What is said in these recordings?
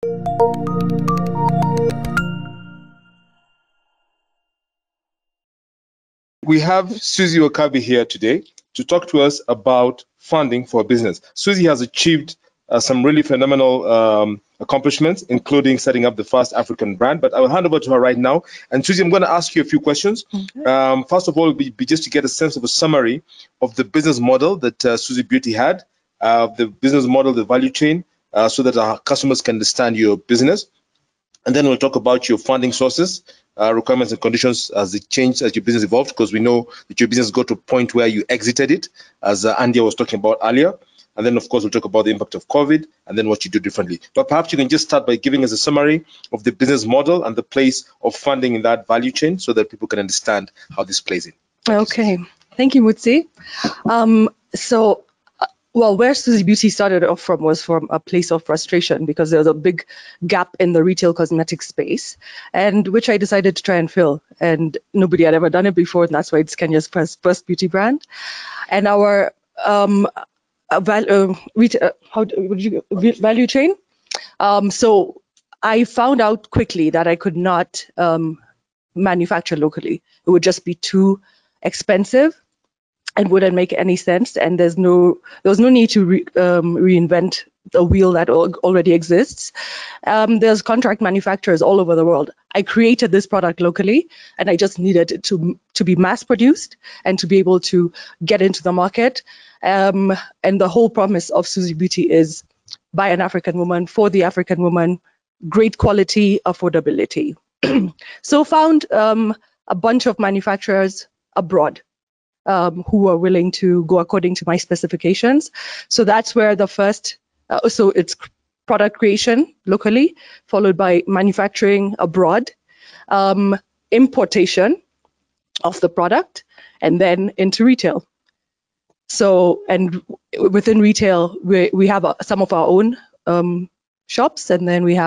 We have Suzzie Okabi here today to talk to us about funding for a business. Suzzie has achieved some really phenomenal accomplishments, including setting up the first African brand. But I will hand over to her right now. And Suzzie, I'm going to ask you a few questions. Okay. First of all, be just to get a sense of a summary of the business model that Suzzie Beauty had, the business model, the value chain, so that our customers can understand your business. And then we'll talk about your funding sources, requirements and conditions as it changed, as your business evolved, because we know that your business got to a point where you exited it, as Andy was talking about earlier. And then, of course, we'll talk about the impact of COVID and then what you do differently. But perhaps you can just start by giving us a summary of the business model and the place of funding in that value chain so that people can understand how this plays in. Thank you, Mutsi. Where Suzzie Beauty started off from was from a place of frustration because there was a big gap in the retail cosmetics space, and which I decided to try and fill. And nobody had ever done it before, and that's why it's Kenya's first beauty brand. And our value chain. So I found out quickly that I could not manufacture locally. It would just be too expensive and wouldn't make any sense, and there was no need to reinvent the wheel that already exists. There's contract manufacturers all over the world. I created this product locally, and I just needed it to be mass produced and to be able to get into the market. And the whole promise of Suzzie Beauty is by an African woman, for the African woman, great quality, affordability. So found a bunch of manufacturers abroad who are willing to go according to my specifications. So that's where the first, so it's product creation locally, followed by manufacturing abroad, importation of the product, and then into retail. So, and within retail, we have some of our own shops, and then we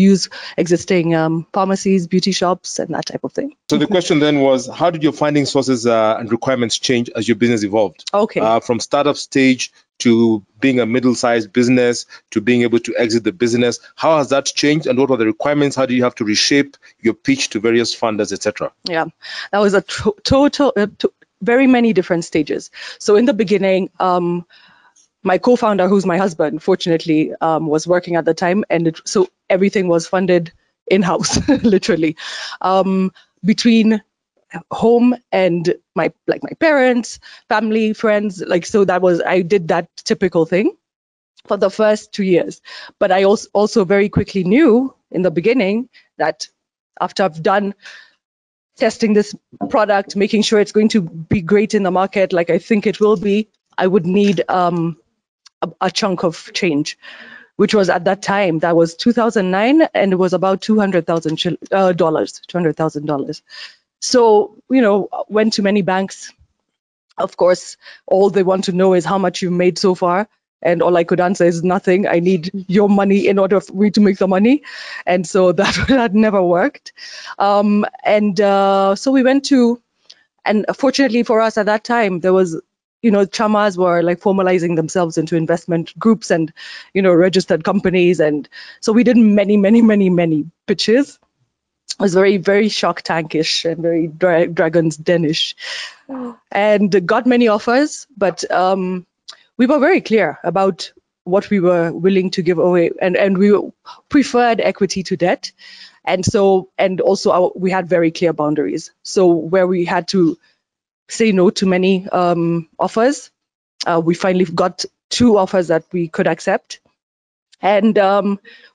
use existing pharmacies, beauty shops, and that type of thing. So the question then was, how did your funding sources and requirements change as your business evolved? Okay. From startup stage to being a middle-sized business to being able to exit the business, how has that changed, and what were the requirements? How do you have to reshape your pitch to various funders, etc.? Yeah, that was a total, very many different stages. So in the beginning, my co-founder, who's my husband, fortunately, was working at the time, and so everything was funded in-house, literally, between home and my parents, family, friends. So I did that typical thing for the first 2 years. But I also very quickly knew in the beginning that after I've done testing this product, making sure it's going to be great in the market, like I think it will be, I would need a chunk of change, which was at that time, that was 2009, and it was about $200,000. So, went to many banks. Of course, all they want to know is how much you made so far. And all I could answer is nothing. I need your money in order for me to make the money. And so that never worked. So we went to, and fortunately for us at that time, there was, chamas were like formalizing themselves into investment groups and, registered companies. And so we did many pitches. It was very, very Shark Tankish and very Dragon's Den-ish, and got many offers, but we were very clear about what we were willing to give away, and we preferred equity to debt, and also we had very clear boundaries. So where we had to say no to many offers, we finally got 2 offers that we could accept. And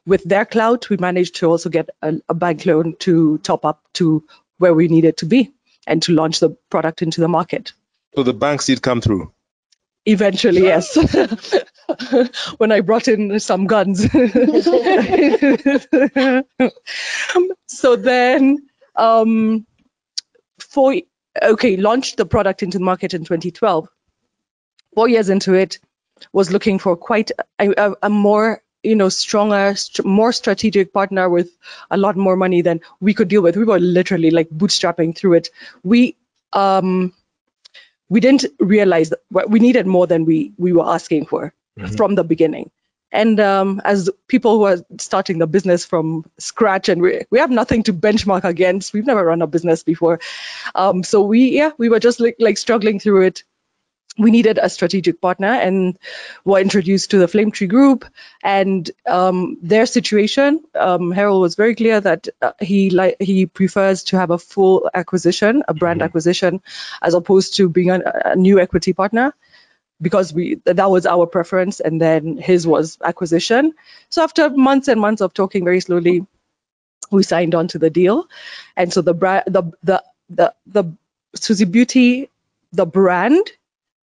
with their clout, we managed to also get a bank loan to top up to where we needed to be and to launch the product into the market. So the banks did come through? Eventually, yes. When I brought in some guns. So then, launched the product into the market in 2012. 4 years into it, was looking for quite a more stronger, more strategic partner with a lot more money than we could deal with. We were literally like bootstrapping through it. We didn't realize that we needed more than we were asking for from the beginning. And as people who are starting the business from scratch, and we have nothing to benchmark against, we've never run a business before. So we were just like struggling through it. We needed a strategic partner and were introduced to the Flame Tree Group. And their situation, Harold was very clear that he prefers to have a full acquisition, a brand acquisition, as opposed to being a new equity partner, because that was our preference, and then his was acquisition. So after months and months of talking very slowly, we signed on to the deal. And so the Suzzie Beauty, the brand,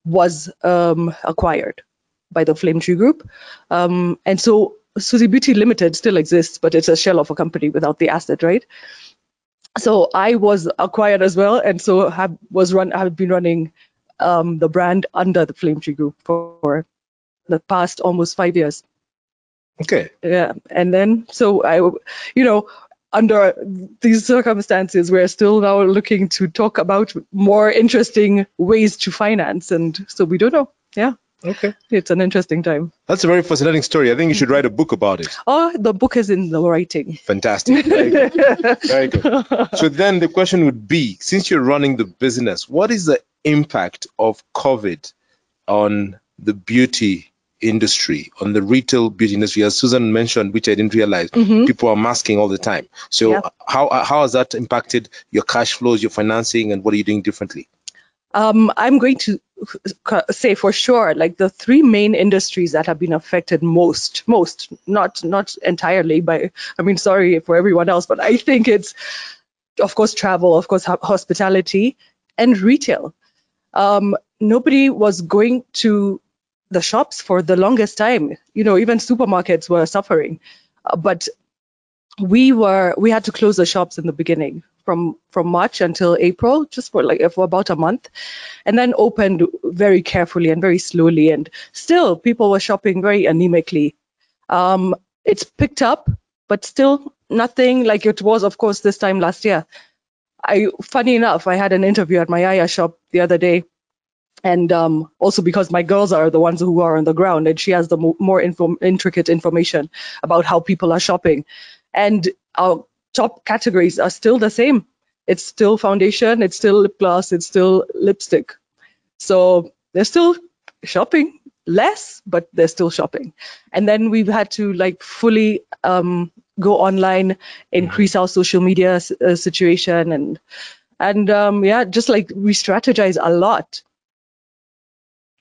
was acquired by the Flame Tree Group. And so Suzzie Beauty Limited still exists, but it's a shell of a company without the asset, right? So I was acquired as well, and so have been running the brand under the Flame Tree Group for the past almost 5 years. Okay. Yeah, and then so under these circumstances, we're still now looking to talk about more interesting ways to finance, and so we don't know. Yeah. Okay. It's an interesting time. That's a very fascinating story. I think you should write a book about it. Oh, the book is in the writing. Fantastic. Very good. Very good. So then the question would be, since you're running the business, what is the impact of COVID on the beauty industry, on the retail beauty industry? As Susan mentioned, which I didn't realize, people are masking all the time. So how has that impacted your cash flows, your financing, and what are you doing differently? I'm going to say for sure, like the three main industries that have been affected most, not entirely by, sorry for everyone else, but I think it's, of course, travel, of course, hospitality, and retail. Nobody was going to the shops for the longest time. Even supermarkets were suffering, but we had to close the shops in the beginning from March until April, just for about a month, and then opened very carefully and very slowly. And still, people were shopping very anemically. It's picked up, but still nothing like it was, of course, this time last year. Funny enough, I had an interview at my Aya shop the other day. And also because my girls are the ones who are on the ground, and she has the more intricate information about how people are shopping. And our top categories are still the same. It's still foundation, it's still lip gloss, it's still lipstick. So they're still shopping less, but they're still shopping. And then we've had to fully go online, increase our social media situation, and just re-strategize a lot.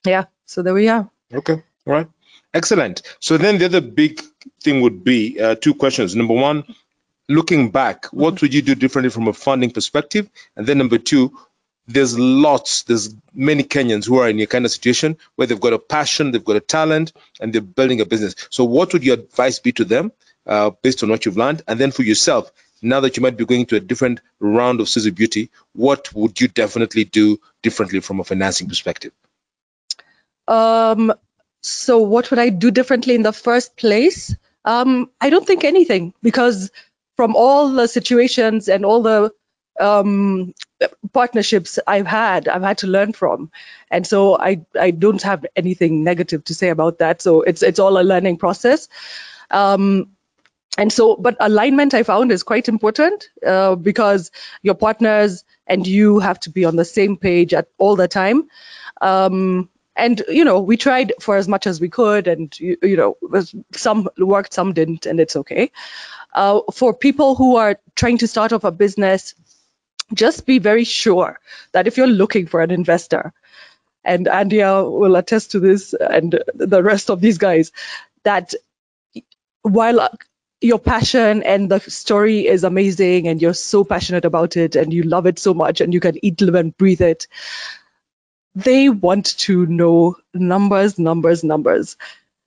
Yeah, so there we are. Okay, all right. Excellent. So then the other big thing would be two questions. Number one, looking back, what would you do differently from a funding perspective? And then number two, there's many Kenyans who are in your kind of situation where they've got a passion, they've got a talent, and they're building a business. So what would your advice be to them based on what you've learned? And then for yourself, now that you might be going to a different round of Suzzie Beauty, what would you definitely do differently from a financing perspective? So what would I do differently in the first place? I don't think anything, because from all the situations and all the partnerships I've had to learn from. And so I don't have anything negative to say about that. So it's all a learning process. And so, but alignment I found is quite important because your partners and you have to be on the same page at all the time. And, we tried for as much as we could, and, some worked, some didn't, and it's okay. For people who are trying to start off a business, just be very sure that if you're looking for an investor, and Andia will attest to this, and the rest of these guys, that while your passion and the story is amazing, and you're so passionate about it, and you love it so much, and you can eat, live, and breathe it, they want to know numbers.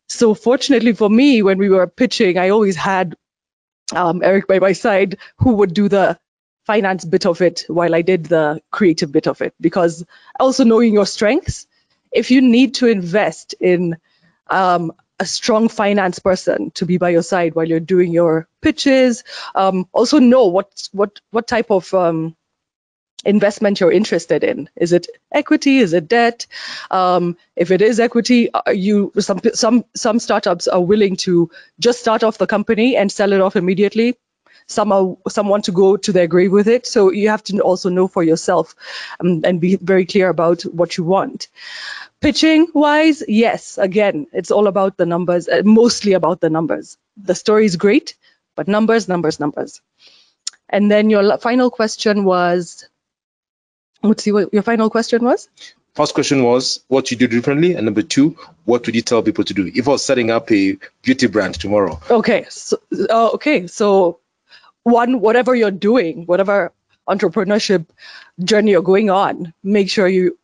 So fortunately for me, when we were pitching, I always had Eric by my side, who would do the finance bit of it while I did the creative bit of it. Because also knowing your strengths, if you need to invest in a strong finance person to be by your side while you're doing your pitches, also know what type of investment you're interested in. Is it equity? Is it debt? If it is equity, some startups are willing to just start off the company and sell it off immediately. Some want to go to their grave with it. So you have to also know for yourself, and be very clear about what you want. Pitching wise, yes, again, it's all about the numbers, mostly about the numbers. The story is great, but numbers. And then your final question was, let's see what your final question was. First question was what you do differently, and number two, what would you tell people to do if I was setting up a beauty brand tomorrow? Okay, so one, whatever you're doing, whatever entrepreneurship journey you're going on, make sure you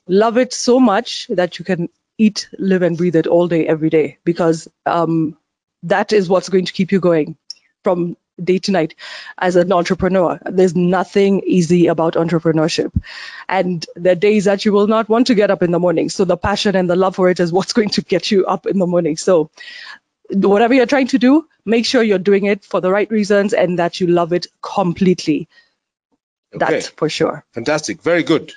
love it so much that you can eat, live, and breathe it all day, every day, because that is what's going to keep you going from day to night as an entrepreneur. There's nothing easy about entrepreneurship, and there are days that you will not want to get up in the morning. So the passion and the love for it is what's going to get you up in the morning. So whatever you're trying to do, make sure you're doing it for the right reasons and that you love it completely. Okay. That's for sure. Fantastic. Very good.